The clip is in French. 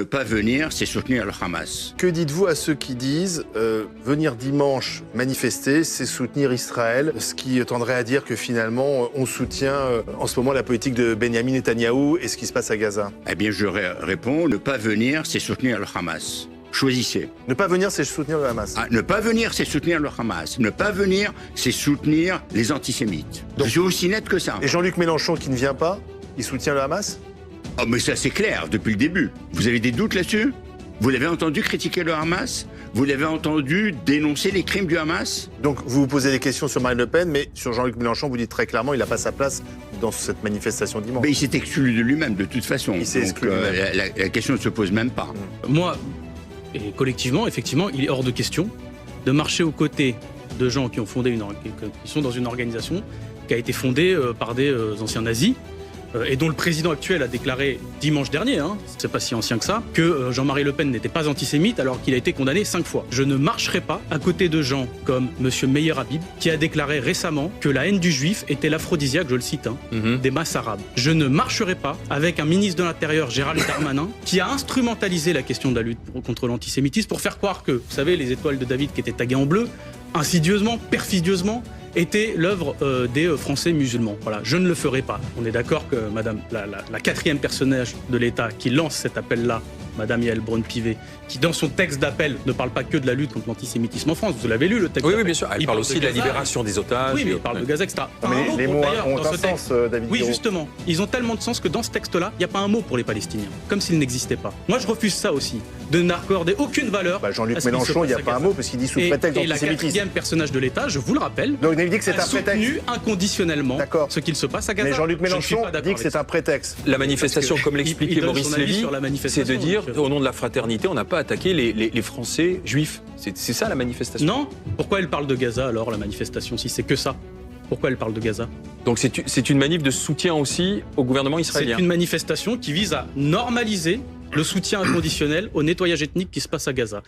Ne pas venir, c'est soutenir le Hamas. Que dites-vous à ceux qui disent venir dimanche manifester, c'est soutenir Israël, ce qui tendrait à dire que finalement on soutient en ce moment la politique de Benyamin Netanyahou et ce qui se passe à Gaza? Eh bien, je réponds, ne pas venir, c'est soutenir le Hamas. Choisissez. Ne pas venir, c'est soutenir le Hamas. Ah, ne pas venir, c'est soutenir le Hamas. Ne pas venir, c'est soutenir les antisémites. Donc- Je suis aussi net que ça. Et Jean-Luc Mélenchon qui ne vient pas, il soutient le Hamas? Oh, mais ça, c'est clair, depuis le début. Vous avez des doutes là-dessus? Vous l'avez entendu critiquer le Hamas? Vous l'avez entendu dénoncer les crimes du Hamas? Donc vous vous posez des questions sur Marine Le Pen, mais sur Jean-Luc Mélenchon, vous dites très clairement, il n'a pas sa place dans cette manifestation dimanche. Mais il s'est exclu de lui-même, de toute façon. Il s'est exclu de lui-même. La question ne se pose même pas. Moi, et collectivement, effectivement, il est hors de question de marcher aux côtés de gens qui ont fondé qui sont dans une organisation qui a été fondée par des anciens nazis et dont le président actuel a déclaré dimanche dernier, c'est pas si ancien que ça, que Jean-Marie Le Pen n'était pas antisémite alors qu'il a été condamné 5 fois. Je ne marcherai pas à côté de gens comme M. Meyer Habib, qui a déclaré récemment que la haine du juif était l'aphrodisiaque, je le cite, des masses arabes. Je ne marcherai pas avec un ministre de l'Intérieur, Gérald Darmanin, qui a instrumentalisé la question de la lutte contre l'antisémitisme pour faire croire que, vous savez, les étoiles de David qui étaient taguées en bleu, insidieusement, perfidieusement, était l'œuvre des Français musulmans. Voilà, je ne le ferai pas. On est d'accord que Madame, la quatrième personnage de l'État qui lance cet appel-là, Madame Yael Braun-Pivet, qui dans son texte d'appel ne parle pas que de la lutte contre l'antisémitisme en France. Vous l'avez lu, le texte Oui, d'appel. bien sûr. Elle parle aussi de la libération des otages. Oui, mais il parle de Gaza, etc. Pas un Mais mot les pour- mots d'ailleurs, ont dans un ce texte. sens, David Oui, Guiraud. justement. Ils ont tellement de sens que dans ce texte-là, il n'y a pas un mot pour les Palestiniens. Comme s'ils n'existaient pas. Moi, je refuse ça aussi. De n'accorder aucune valeur. Bah, à Jean-Luc ce qui se Mélenchon, il n'y a passe à pas un Gaza. mot parce qu'il dit sous Et prétexte la d'antisémitisme. quatrième personnage de l'État, je vous le rappelle, Donc il dit que c'est a un prétexte. soutenu inconditionnellement D'accord. ce qu'il se passe à Gaza. Mais Jean-Luc Je ne suis Mélenchon pas d'accord dit que avec c'est un prétexte. La manifestation, Parce que comme l'expliquait il donne Maurice son avis Lévy, sur la c'est manifestation, de dire, donc, au nom de la fraternité, on n'a pas attaqué les Français juifs. C'est ça la manifestation. Non. Pourquoi elle parle de Gaza alors, la manifestation, si c'est que ça? Pourquoi elle parle de Gaza? Donc c'est une manif de soutien aussi au gouvernement C'est israélien. une manifestation qui vise à normaliser le soutien inconditionnel au nettoyage ethnique qui se passe à Gaza.